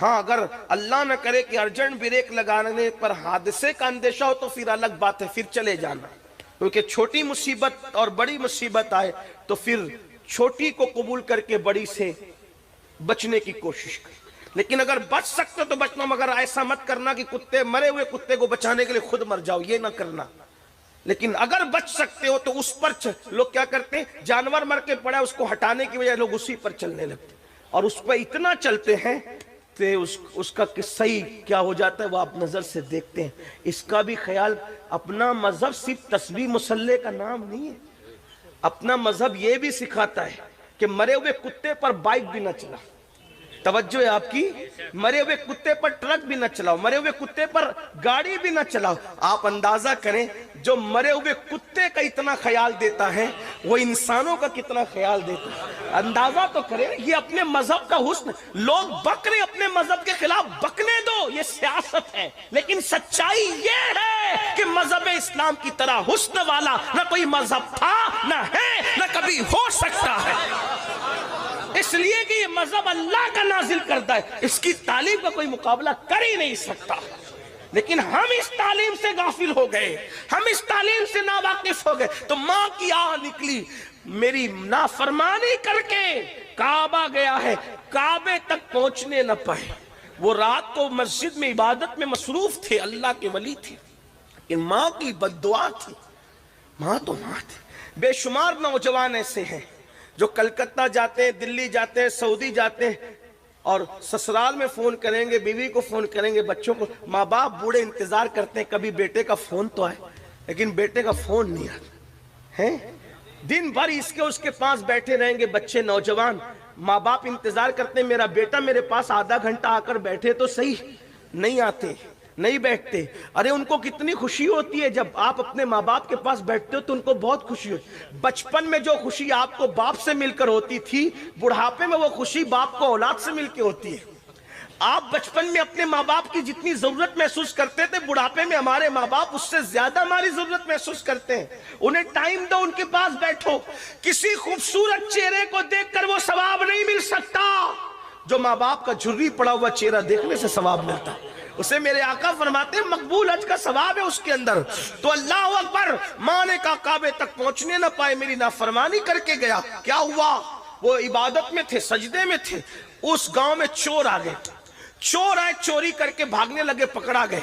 ہاں اگر اللہ نہ کرے کہ ارجنٹ بریک لگانے پر حادثے کا اندیشہ ہو تو پھر الگ بات ہے، پھر چلے جانا، کیونکہ چھوٹی مصیبت اور بڑی مصیبت آئے تو پھر چھوٹی کو قبول کر کے بڑی سے بچنے کی کوشش کر۔ لیکن اگر بچ سکتے تو بچنا، مگر ایسا مت کرنا کہ کتے مرے ہوئے کتے کو بچانے کے لیے خود مر جاؤ، یہ نہ کرنا۔ لیکن اگر بچ سکتے ہو تو اس پر لوگ کیا کرتے ہیں، جانور مر کے پڑا اس کو ہٹانے کی وجہ لوگ اسی پر چلنے لگتے اور اس پہ اتنا چلتے ہیں کہ اس کا صحیح کیا ہو جاتا ہے وہ آپ نظر سے دیکھتے ہیں۔ اس کا بھی خیال، اپنا مذہب صرف تسبیح مصلی کا نام نہیں ہے، اپنا مذہب یہ بھی سکھاتا ہے کہ مرے ہوئے کتے پر بائک بھی نہ چلا، توجہ ہے آپ کی، مرے ہوئے کتے پر ٹرک بھی نہ چلاؤ، مرے ہوئے کتے پر گاڑی بھی نہ چلاؤ۔ آپ اندازہ کریں جو مرے ہوئے کتے کا اتنا خیال دیتا ہے وہ انسانوں کا کتنا خیال دیتا ہے، اندازہ تو کریں۔ یہ اپنے مذہب کا حسن، لوگ بک رہے اپنے مذہب کے خلاف، بکنے دو، یہ سیاست ہے، لیکن سچائی یہ ہے کہ مذہب اسلام کی طرح حسن والا نہ کوئی مذہب تھا، نہ ہے، نہ کبھی ہو سکتا ہے، اس لیے کہ یہ مذہب اللہ کا نازل کرتا ہے، اس کی تعلیم کا کوئی مقابلہ کر ہی نہیں سکتا۔ لیکن ہم اس تعلیم سے غافل ہو گئے، ہم اس تعلیم سے ناواقف ہو گئے، تو ماں کی آہ نکلی، میری نافرمانی کر کے کعبہ گیا ہے، کعبے تک پہنچنے نہ پائے۔ وہ رات کو مسجد میں عبادت میں مصروف تھے، اللہ کے ولی تھے، لیکن ماں کی بد دعا تھی۔ ماں تو ماں تھی۔ بے شمار نوجوان ایسے ہیں جو کلکتہ جاتے ہیں، دلی جاتے ہیں، سعودی جاتے ہیں، اور سسرال میں فون کریں گے، بیوی کو فون کریں گے، بچوں کو، ماں باپ بوڑھے انتظار کرتے ہیں کبھی بیٹے کا فون تو آئے، لیکن بیٹے کا فون نہیں آتا ہے۔ دن بھر اس کے پاس بیٹھے رہیں گے بچے، نوجوان، ماں باپ انتظار کرتے ہیں میرا بیٹا میرے پاس آدھا گھنٹہ آ کر بیٹھے تو صحیح، نہیں آتے، نہیں بیٹھتے۔ ارے ان کو کتنی خوشی ہوتی ہے جب آپ اپنے ماں باپ کے پاس بیٹھتے ہو تو ان کو بہت خوشی ہوتی ہے۔ بچپن میں جو خوشی آپ کو باپ سے مل کر ہوتی تھی، بڑھاپے میں وہ خوشی باپ کو اولاد سے مل کے ہوتی ہے۔ آپ بچپن میں اپنے ماں باپ کی جتنی ضرورت محسوس کرتے تھے، بڑھاپے میں ہمارے ماں باپ اس سے زیادہ ہماری ضرورت محسوس کرتے ہیں۔ انہیں ٹائم دو، ان کے پاس بیٹھو۔ کسی خوبصورت چہرے کو دیکھ کر وہ ثواب نہیں مل سکتا جو ماں باپ کا جھری پڑا ہوا چہرہ دیکھنے سے ثواب ملتا ہے۔ اسے میرے آقا فرماتے ہیں مقبول حج کا ثواب ہے اس کے اندر۔ تو اللہ اکبر، ماں نے کہا کعبے تک پہنچنے نہ پائے، میری نافرمانی کر کے گیا۔ کیا ہوا؟ وہ عبادت میں تھے، سجدے میں تھے، اس گاؤں میں چور آ گئے، چور آئے، چوری کر کے بھاگنے لگے، پکڑا گئے،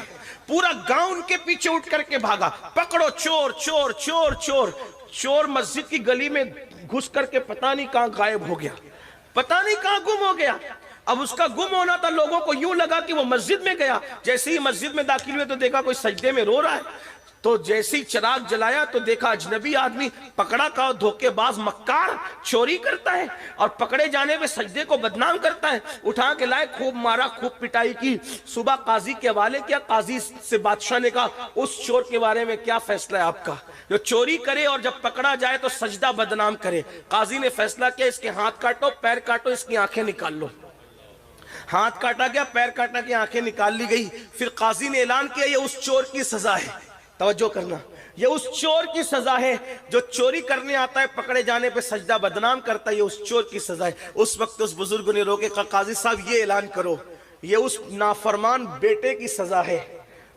پورا گاؤں ان کے پیچھے اٹھ کر کے بھاگا، پکڑو چور چور چور چور۔ چور مسجد کی گلی میں گھس کر کے پتہ نہیں کہاں غائب ہو گیا، پتہ نہیں کہاں گم ہو گیا۔ اب اس کا گم ہونا تھا، لوگوں کو یوں لگا کہ وہ مسجد میں گیا۔ جیسے ہی مسجد میں داخل ہوئے تو دیکھا کوئی سجدے میں رو رہا ہے، تو جیسے ہی چراغ جلایا تو دیکھا اجنبی آدمی، پکڑا کا دھوکے باز مکار، چوری کرتا ہے اور پکڑے جانے میں سجدے کو بدنام کرتا ہے۔ اٹھا کے لائے، خوب مارا، خوب پٹائی کی، صبح قاضی کے حوالے کیا۔ قاضی سے بادشاہ نے کہا اس چور کے بارے میں کیا فیصلہ ہے آپ کا، جو چوری کرے اور جب پکڑا جائے تو سجدہ بدنام کرے۔ قاضی نے فیصلہ کیا اس کے ہاتھ کاٹو، پیر کاٹو، اس کی آنکھیں نکال لو۔ ہاتھ کاٹا گیا، پیر کاٹا گیا، آنکھیں نکال لی گئی۔ پھر قاضی نے اعلان کیا یہ اس چور کی سزا ہے، توجہ کرنا، یہ اس چور کی سزا ہے جو چوری کرنے آتا ہے، پکڑے جانے پہ سجدہ بدنام کرتا ہے، یہ اس چور کی سزا ہے۔ اس وقت اس بزرگ نے روکے، کہا قاضی صاحب یہ اعلان کرو یہ اس نافرمان بیٹے کی سزا ہے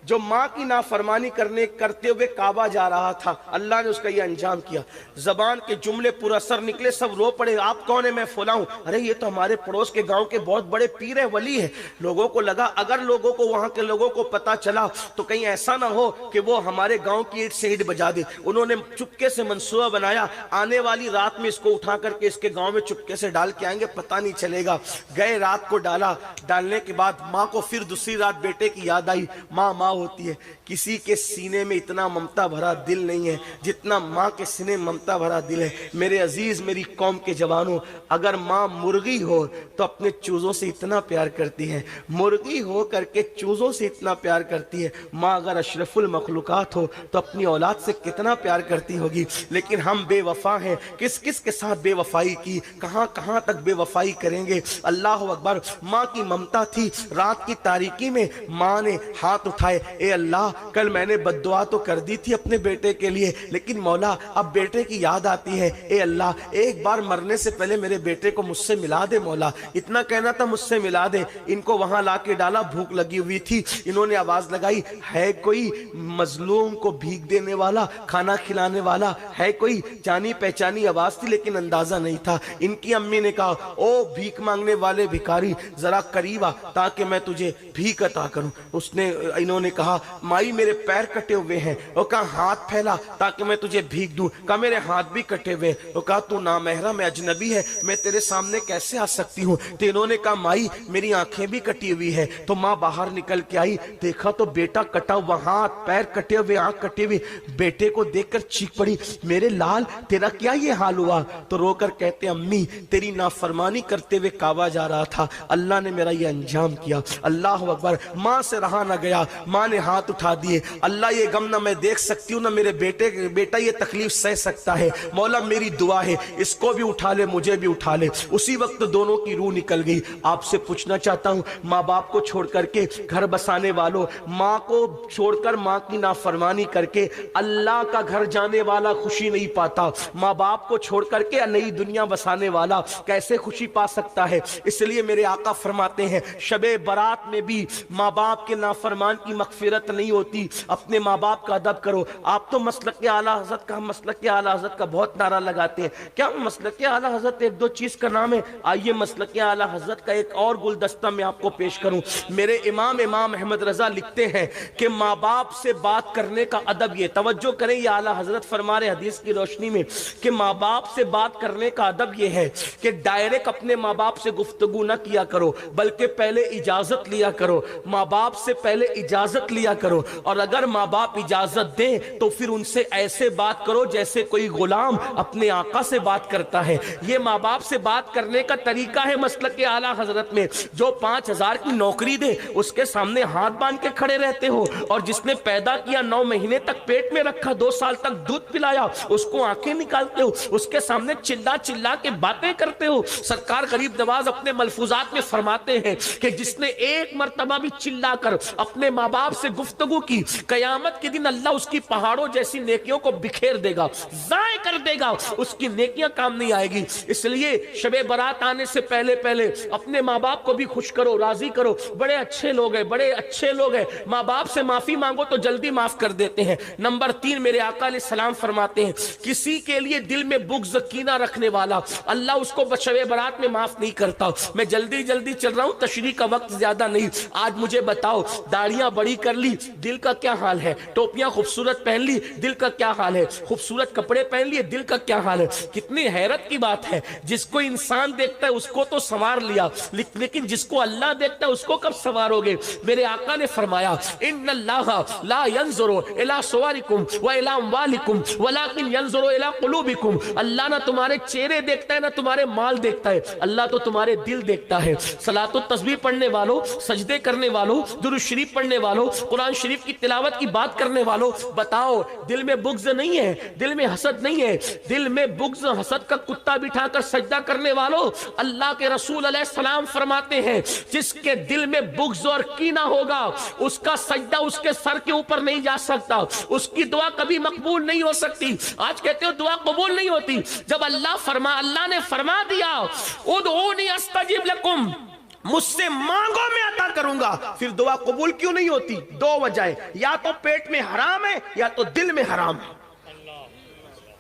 جو ماں کی نافرمانی کرتے ہوئے کعبہ جا رہا تھا، اللہ نے اس کا یہ انجام کیا۔ زبان کے جملے پر اثر نکلے، سب رو پڑے، آپ کون ہیں؟ میں فلاں ہوں۔ ارے یہ تو ہمارے پڑوس کے گاؤں کے بہت بڑے پیر ہے، ولی ہے۔ لوگوں کو لگا اگر لوگوں کو، وہاں کے لوگوں کو پتا چلا تو کہیں ایسا نہ ہو کہ وہ ہمارے گاؤں کی اینٹ سے اینٹ بجا دے۔ انہوں نے چپکے سے منصوبہ بنایا، آنے والی رات میں اس کو اٹھا کر کے اس کے گاؤں میں چپکے سے ڈال کے آئیں گے، پتہ نہیں چلے گا۔ گئے، رات کو ڈالا، ڈالنے کے بعد ماں کو پھر دوسری رات بیٹے کی یاد آئی۔ ماں ماں ہوتی ہے، کسی کے سینے میں اتنا ممتا بھرا دل نہیں ہے جتنا ماں کے سینے میں ممتا بھرا دل ہے۔ میرے عزیز، میری قوم کے جوانوں، اگر ماں مرغی ہو تو اپنے چوزوں سے اتنا پیار کرتی ہے، مرغی ہو کر کے چوزوں سے اتنا پیار کرتی ہے۔ ماں اگر اشرف المخلوقات ہو تو اپنی اولاد سے کتنا پیار کرتی ہوگی۔ لیکن ہم بے وفا ہیں، کس کس کے ساتھ بے وفائی کی، کہاں کہاں تک بے وفائی کریں گے۔ اللہ اکبر، ماں کی ممتا تھی۔ رات کی تاریکی میں ماں نے ہاتھ اٹھائے، ہے اے اللہ کل میں نے بد دعا تو کر دی تھی اپنے بیٹے کے لیے، لیکن مولا اب بیٹے کی یاد آتی ہے، اے اللہ ایک بار مرنے سے پہلے میرے بیٹے کو مجھ سے ملا دے مولا، اتنا کہنا تھا مجھ سے ملا دے۔ ان کو وہاں لا کے ڈالا، بھوک لگی ہوئی تھی، انہوں نے آواز لگائی ہے کوئی مظلوم کو بھیک دینے والا، کھانا کھلانے والا ہے کوئی؟ جانی پہچانی آواز تھی لیکن اندازہ نہیں تھا۔ ان کی امی نے کہا او بھیک مانگنے والے بھکاری ذرا قریب آ تاکہ میں تجھے بھیک عطا کروں۔ انہوں نے کہا مائی میرے پیر کٹے ہوئے ہیں، وہ کہا ہاتھ پھیلا تاکہ میں تجھے بھیک دوں، کہا میرے ہاتھ بھی کٹے ہوئے، وہ کہا تو نامحرم ہے، اجنبی ہے، میں تیرے سامنے کیسے آ سکتی ہوں؟ تو انہوں نے کہا مائی میری آنکھیں بھی کٹی ہوئی ہے۔ تو ماں باہر نکل کے آئی، دیکھا تو بیٹا کٹا ہوا، ہاتھ پیر کٹے ہوئے، آنکھ کٹی ہوئی، بیٹے کو دیکھ کر چیخ پڑی میرے لال تیرا کیا یہ حال ہوا؟ تو رو کر کہتے امی تیری نافرمانی کرتے ہوئے کعبہ جا رہا تھا، اللہ نے میرا یہ انجام کیا۔ اللہ اکبر۔ ماں سے رہا نہ گیا، ماں نے ہاتھ اٹھا دیے، اللہ یہ غم نہ میں دیکھ سکتی ہوں نہ میرے بیٹا یہ تکلیف سہ سکتا ہے، مولا میری دعا ہے اس کو بھی اٹھا لے مجھے بھی اٹھا لے۔ اسی وقت دونوں کی روح نکل گئی۔ آپ سے پوچھنا چاہتا ہوں ماں باپ کو چھوڑ کر کے گھر بسانے والوں، ماں کو چھوڑ کر ماں کی نافرمانی کر کے اللہ کا گھر جانے والا خوشی نہیں پاتا، ماں باپ کو چھوڑ کر کے نئی دنیا بسانے والا کیسے خوشی پا سکتا ہے؟ اس لیے میرے آقا فرماتے ہیں شب برات میں بھی ماں باپ کے نافرمان کی مغفرت نہیں ہوتی، اپنے ماں باپ کا ادب کرو۔ آپ تو مسلک اعلیٰ حضرت کا مسلک اعلیٰ حضرت کا بہت نعرہ لگاتے ہیں، کیا مسلک اعلیٰ حضرت ایک دو چیز کا نام ہے؟ آئیے مسلک اعلیٰ حضرت کا ایک اور گلدستہ میں آپ کو پیش کروں۔ میرے امام احمد رضا لکھتے ہیں کہ ماں باپ سے بات کرنے کا ادب یہ، توجہ کریں یہ اعلیٰ حضرت فرما رہے حدیث کی روشنی میں کہ ماں باپ سے بات کرنے کا ادب یہ ہے کہ ڈائریکٹ اپنے ماں باپ سے گفتگو نہ کیا کرو بلکہ پہلے اجازت لیا کرو، ماں باپ سے پہلے اجازت لیا کرو، اور اگر ماں باپ اجازت دیں تو پھر ان سے ایسے بات کرو جیسے کوئی غلام اپنے آقا سے بات کرتا ہے۔ یہ ماں باپ سے بات کرنے کا طریقہ ہے مسلک اعلیٰ حضرت میں۔ جو 5,000 کی نوکری دے اس کے سامنے ہاتھ باندھ کے کھڑے رہتے ہو، اور جس نے پیدا کیا 9 مہینے تک پیٹ میں رکھا، 2 سال تک دودھ پلایا، اس کو آنکھیں نکالتے ہو، اس کے سامنے چلا چلا کے باتیں کرتے ہو۔ سرکار غریب نواز اپنے ملفوظات میں فرماتے ہیں کہ جس نے ایک مرتبہ بھی چلا کر اپنے ماں باپ سے گفتگو کی، قیامت کے دن اللہ اس کی پہاڑوں جیسی نیکیوں کو بکھیر دے گا، ضائع کر دے گا، اس کی نیکیاں کام نہیں آئے گی۔ اس لیے شب برات آنے سے پہلے اپنے ماں باپ کو بھی خوش کرو، راضی کرو، بڑے اچھے لوگ ہیں، بڑے اچھے لوگ ہیں، ماں باپ سے معافی مانگو تو جلدی معاف کر دیتے ہیں۔ نمبر 3 میرے آقا علیہ السلام فرماتے ہیں کسی کے لیے دل میں بغض کینہ رکھنے والا اللہ اس کو شب برات میں معاف نہیں کرتا۔ میں جلدی چل رہا ہوں، تشریح کا وقت زیادہ نہیں۔ آج مجھے بتاؤ داڑیاں بڑی کر لی دل کا کیا حال ہے، ٹوپیاں خوبصورت پہن لی دل کا کیا حال ہے، خوبصورت کپڑے پہن لیے دل کا کیا حال ہے۔ کتنی حیرت کی بات ہے، جس کو انسان دیکھتا ہے اس کو تو سنوار لیا، لیکن جس کو اللہ دیکھتا ہے اس کو کب سنوارو گے؟ میرے آقا نے فرمایا ان اللہ لا ينظر الى صورکم والى اموالکم ولكن ينظر الى قلوبکم۔ اللہ نہ تمہارے چہرے دیکھتا ہے نہ تمہارے مال دیکھتا ہے، اللہ تو تمہارے دل دیکھتا ہے۔ صلاۃ و تسبیح پڑھنے والوں، سجدے کرنے والوں، درود شریف پڑھنے والوں، قرآن شریف کی تلاوت کی بات کرنے والوں، بتاؤ دل میں بغض نہیں ہے، دل میں حسد نہیں ہے؟ دل میں بغض حسد کا کتا بٹھا کر سجدہ کرنے والوں، اللہ کے رسول علیہ السلام فرماتے ہیں جس کے دل میں بغض اور کینہ ہوگا اس کا سجدہ اس کے سر کے اوپر نہیں جا سکتا، اس کی دعا کبھی مقبول نہیں ہو سکتی۔ آج کہتے ہو دعا قبول نہیں ہوتی، جب اللہ نے فرما دیا ادعونی استجب لکم، مجھ سے مانگو میں عطا کروں گا، پھر دعا قبول کیوں نہیں ہوتی؟ 2 وجہیں، یا تو پیٹ میں حرام ہے یا تو دل میں حرام ہے۔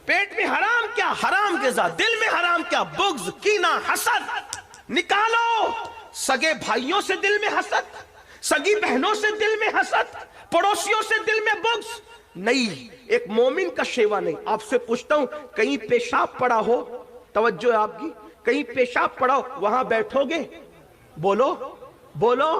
پیٹ میں حرام کیا؟ حرام غذا، دل میں حرام کیا؟ بغض، کینہ، حسد۔ نکالو سگے بھائیوں سے دل میں حسد، سگی بہنوں سے دل میں حسد، پڑوسیوں سے دل میں بغض نہیں، ایک مومن کا شیوا نہیں۔ آپ سے پوچھتا ہوں کہیں پیشاب پڑا ہو، توجہ ہے آپ کی، کہیں پیشاب پڑا ہو وہاں بیٹھو گے؟ بولو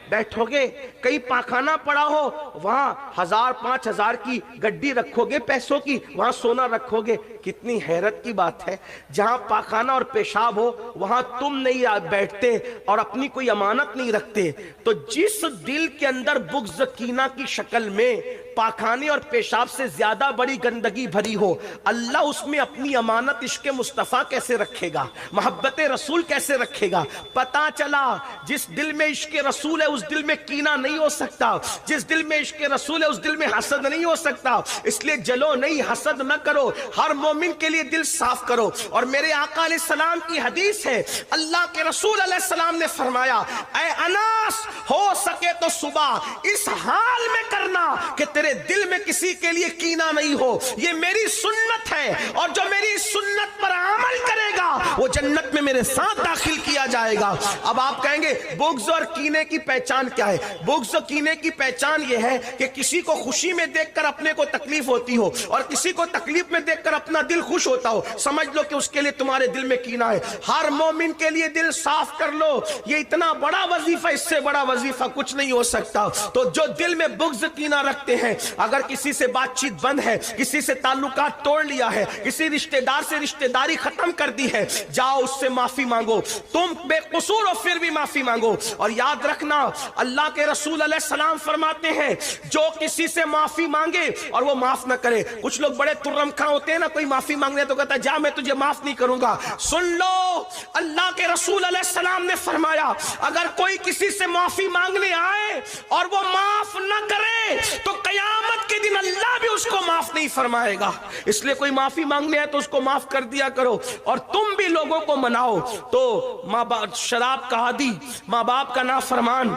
بیٹھو گے؟ کہیں پاخانہ پڑا ہو وہاں 1000 5000 کی گڈی رکھو گے پیسوں کی، وہاں سونا رکھو گے؟ کتنی حیرت کی بات ہے، جہاں پاخانہ اور پیشاب ہو وہاں تم نہیں بیٹھتے اور اپنی کوئی امانت نہیں رکھتے۔ تو جس دل کے اندر بغض کینہ کی شکل میں پاخانے اور پیشاب سے زیادہ بڑی گندگی بھری ہو، اللہ اس میں اپنی امانت عشق مصطفیٰ کیسے رکھے گا، محبت رسول کیسے رکھے گا؟ پتا چلا جس دل میں عشق رسول ہے اس دل میں کینہ نہیں ہو سکتا، جس دل میں عشق رسول ہے اس دل میں حسد نہیں ہو سکتا۔ اس لیے جلو نہیں، حسد نہ کرو، ہر مومن کے لیے دل صاف کرو۔ اور میرے آقا علیہ السلام کی حدیث ہے، اللہ کے رسول علیہ السلام نے فرمایا، اے انس ہو سکے تو صبح اس حال میں کرنا کہ تیرے دل میں کسی کے لیے کینہ نہیں ہو، یہ میری سنت ہے، اور جو میری سنت پر عمل کرے گا وہ جنت میں میرے ساتھ داخل کیا جائے گا۔ اب آپ کہیں گے بغض اور کینے کی پہچان کیا ہے؟ بغض اور کینے کی پہچان یہ ہے کہ کسی کو خوشی میں دیکھ کر اپنے کو تکلیف ہوتی ہو اور کسی کو تکلیف میں دیکھ کر اپنا دل خوش ہوتا ہو، سمجھ لو کہ اس کے لیے تمہارے دل میں کینہ ہے۔ ہر مومن کے لیے دل صاف کر لو، یہ اتنا بڑا وظیفہ، اس سے بڑا وظیفہ کچھ نہیں ہو سکتا۔ تو جو دل میں بغض کینہ رکھتے ہیں، اگر کسی سے بات چیت بند ہے، کسی سے تعلقات توڑ لیا ہے، کسی رشتہ دار سے رشتہ داری ختم کر دی ہے، جاؤ اس سے معافی مانگو، تم بے قصور ہو پھر بھی معافی مانگو۔ اور یاد رکھنا اللہ کے رسول علیہ السلام فرماتے ہیں جو کسی سے معافی مانگے اور وہ معاف نہ کرے، کچھ لوگ بڑے ترمکھاں ہوتے ہیں نا، کوئی معافی مانگنے تو کہتا ہے جا میں تجھے معاف نہیں کروں گا۔ سن لو اللہ کے رسول علیہ السلام نے فرمایا اگر کوئی کسی سے معافی مانگنے آئے اور وہ معاف نہ کرے تو قیامت کے دن اللہ بھی اس کو معاف نہیں فرمائے گا۔ اس لیے کوئی معافی مانگنے آئے تو اس کو معاف کر دیا کرو، اور تم بھی لوگوں کو مناؤ۔ تو ماں باپ شراب کا عادی، ماں باپ کا نافرمان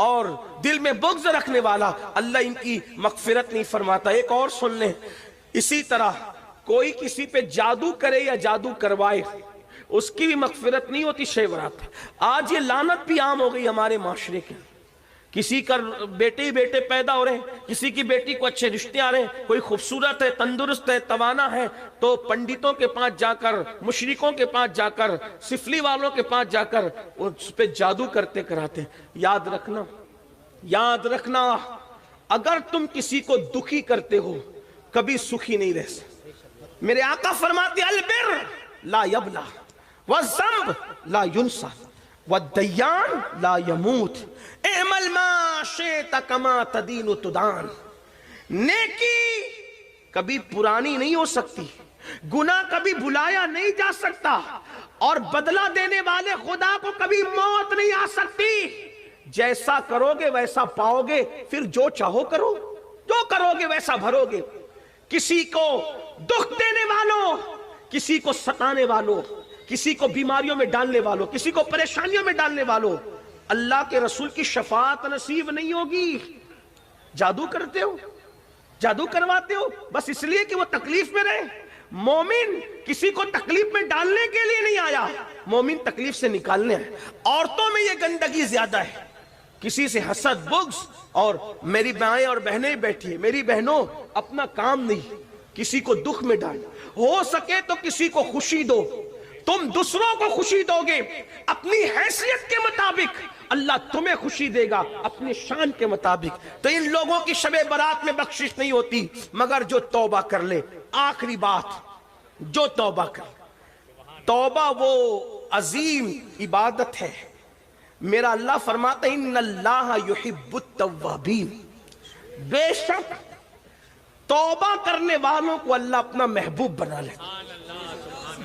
اور دل میں بغض رکھنے والا، اللہ ان کی مغفرت نہیں فرماتا۔ ایک اور سن لیں، اسی طرح کوئی کسی پہ جادو کرے یا جادو کروائے اس کی بھی مغفرت نہیں ہوتی شیورات۔ آج یہ لعنت بھی عام ہو گئی ہمارے معاشرے کے، کسی کا بیٹے ہی بیٹے پیدا ہو رہے ہیں، کسی کی بیٹی کو اچھے رشتے آ رہے ہیں، کوئی خوبصورت ہے، تندرست ہے، توانا ہے، تو پنڈتوں کے پاس جا کر، مشرکوں کے پاس جا کر، سفلی والوں کے پاس جا کر اس پہ جادو کرتے کراتے ہیں۔ یاد رکھنا، یاد رکھنا، اگر تم کسی کو دکھی کرتے ہو کبھی سکھی نہیں رہ سکتے۔ میرے آقا فرماتے البر لا یبلا والذنب لا ینسى والدیان لا یموت اعمل ما شئت کما تدین تدان۔ نیکی کبھی پرانی نہیں ہو سکتی، گناہ کبھی بھلایا نہیں جا سکتا، اور بدلہ دینے والے خدا کو کبھی موت نہیں آ سکتی۔ جیسا کرو گے ویسا پاؤ گے، پھر جو چاہو کرو، جو کرو گے ویسا بھرو گے۔ کسی کو دکھ دینے والوں، کسی کو ستانے والوں، کسی کو بیماریوں میں ڈالنے والوں، کسی کو پریشانیوں میں ڈالنے والوں، اللہ کے رسول کی شفاعت نصیب نہیں ہوگی۔ جادو کرتے ہو، جادو کرواتے ہو بس اس لیے کہ وہ تکلیف میں رہے۔ مومن کسی کو تکلیف میں ڈالنے کے لیے نہیں آیا، مومن تکلیف سے نکالنے آیا۔ عورتوں میں یہ گندگی زیادہ ہے، کسی سے حسد، بغض، اور میری مائیں اور بہنیں بیٹھی ہیں، میری بہنوں اپنا کام نہیں، کسی کو دکھ میں ڈال، ہو سکے تو کسی کو خوشی دو۔ تم دوسروں کو خوشی دو گے اپنی حیثیت کے مطابق، اللہ تمہیں خوشی دے گا اپنی شان کے مطابق۔ تو ان لوگوں کی شب برات میں بخشش نہیں ہوتی مگر جو توبہ کر لے۔ آخری بات، جو توبہ کر، توبہ وہ عظیم عبادت ہے۔ میرا اللہ فرماتا ہے ان اللہ یحب التوابین، بے شک توبہ کرنے والوں کو اللہ اپنا محبوب بنا لیتا۔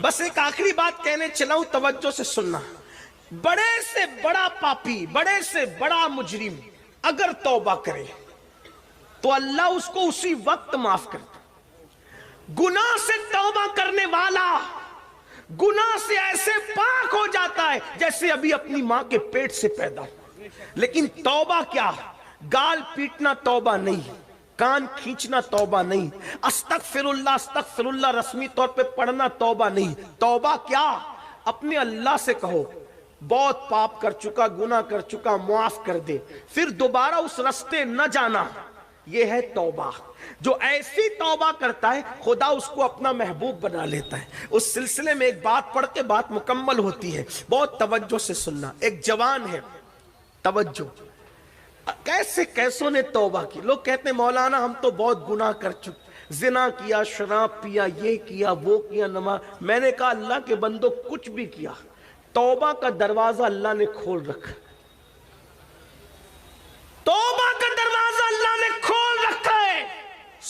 بس ایک آخری بات کہنے چلا ہوں، توجہ سے سننا۔ بڑے سے بڑا پاپی، بڑے سے بڑا مجرم اگر توبہ کرے تو اللہ اس کو اسی وقت معاف کرتا۔ گناہ سے توبہ کرنے والا گناہ سے ایسے پاک ہو جاتا ہے جیسے ابھی اپنی ماں کے پیٹ سے پیدا ہوا۔ لیکن توبہ کیا؟ گال پیٹنا توبہ نہیں، کان کھینچنا توبہ نہیں، استغفر اللہ رسمی طور پہ پڑھنا توبہ نہیں۔ توبہ کیا؟ اپنے اللہ سے کہو بہت پاپ کر چکا، گناہ کر چکا، معاف کر دے، پھر دوبارہ اس رستے نہ جانا۔ یہ ہے توبہ۔ جو ایسی توبہ کرتا ہے خدا اس کو اپنا محبوب بنا لیتا ہے۔ اس سلسلے میں ایک بات پڑھ کے بات مکمل ہوتی ہے، بہت توجہ سے سننا۔ ایک جوان ہے، توجہ، کیسے کیسوں نے توبہ کی۔ لوگ کہتے ہیں مولانا ہم تو بہت گناہ کر چکے، زنا کیا، شراب پیا، یہ کیا، وہ کیا، نماز۔ میں نے کہا اللہ کے بندو کچھ بھی کیا، توبہ کا دروازہ اللہ نے کھول رکھا، توبہ کا دروازہ اللہ نے کھول رکھا ہے۔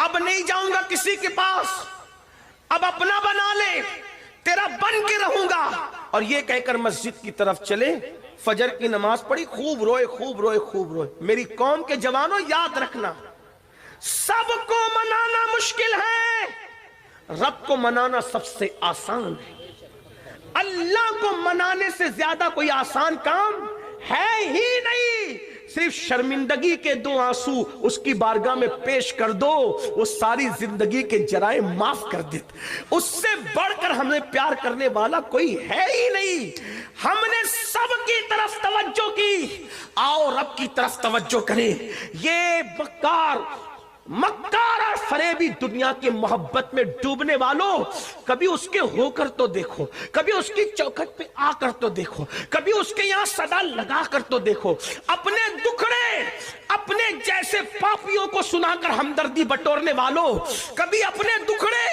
اب نہیں جاؤں گا کسی کے پاس، اب اپنا بنا لے، تیرا بن کے رہوں گا. اور یہ کہہ کر مسجد کی طرف چلے. فجر کی نماز پڑھی، خوب روئے خوب روئے خوب روئے. میری قوم کے جوانوں یاد رکھنا، سب کو منانا مشکل ہے، رب کو منانا سب سے آسان ہے. اللہ کو منانے سے زیادہ کوئی آسان کام ہے ہی نہیں. صرف شرمندگی کے 2 آنسو اس کی بارگاہ میں پیش کر دو، وہ ساری زندگی کے جرائم معاف کر دیتے. اس سے بڑھ کر ہمیں پیار کرنے والا کوئی ہے ہی نہیں. ہم نے سب کی طرف توجہ کی، آؤ رب کی طرف توجہ کریں. یہ مکار اور فریبی دنیا کی محبت میں ڈوبنے والوں، کبھی اس کے ہو کر تو دیکھو، کبھی اس کی چوکھٹ پہ آ کر تو دیکھو، کبھی اس کے یہاں صدا لگا کر تو دیکھو. اپنے دکھڑے اپنے جیسے پاپیوں کو سنا کر ہمدردی بٹورنے والوں، کبھی اپنے دکھڑے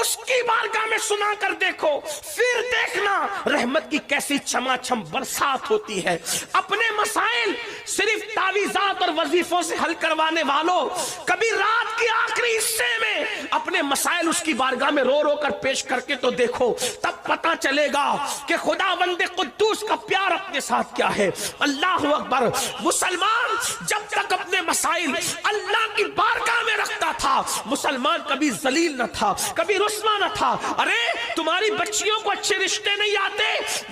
اس کی بارگاہ میں سنا کر دیکھو، پھر دیکھنا رحمت کی کیسی چھما چھم برسات ہوتی ہے. اپنے مسائل صرف تعویذات اور وظیفوں سے حل کروانے والوں، کبھی رات کے آخری حصے میں اپنے مسائل اس کی بارگاہ میں رو رو کر پیش کر کے تو دیکھو، تب پتہ چلے گا کہ خداوند قدوس کا پیار اپنے ساتھ کیا ہے. اللہ اکبر. مسلمان جب تک اپنے مسائل اللہ کی بارگاہ میں رکھتا تھا، مسلمان کبھی ذلیل نہ تھا، کبھی رسوا نہ تھا. ارے تمہاری بچیوں کو اچھے رشتے نہیں آتے،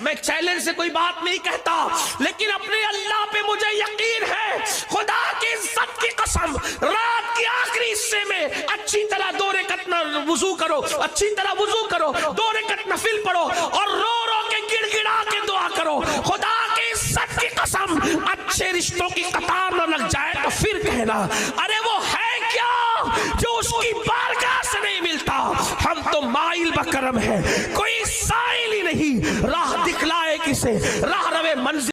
میں چیلنج سے کوئی بات نہیں کہتا، لیکن اپنے اللہ پہ مجھے یقین ہے، خدا کی عزت کی قسم، رات کے آخری حصے میں اچھی طرح 2 رکعت وضو کرو، اچھی طرح وضو کرو، 2 رکعت نفل پڑھو اور رو رو کے گڑ گڑا کے دعا کرو. خدا کی عزت کی قسم اچھے رشتوں کی قطار نہ لگ جائے تو پھر کہنا ارے وہ ہے کیا جو اس کی بارگاہ سے نہیں ملتا. ہم تو مائل بکرم ہے، کوئی سائل ہی نہیں، راہ دکھلائے کسے، راہ روے منزل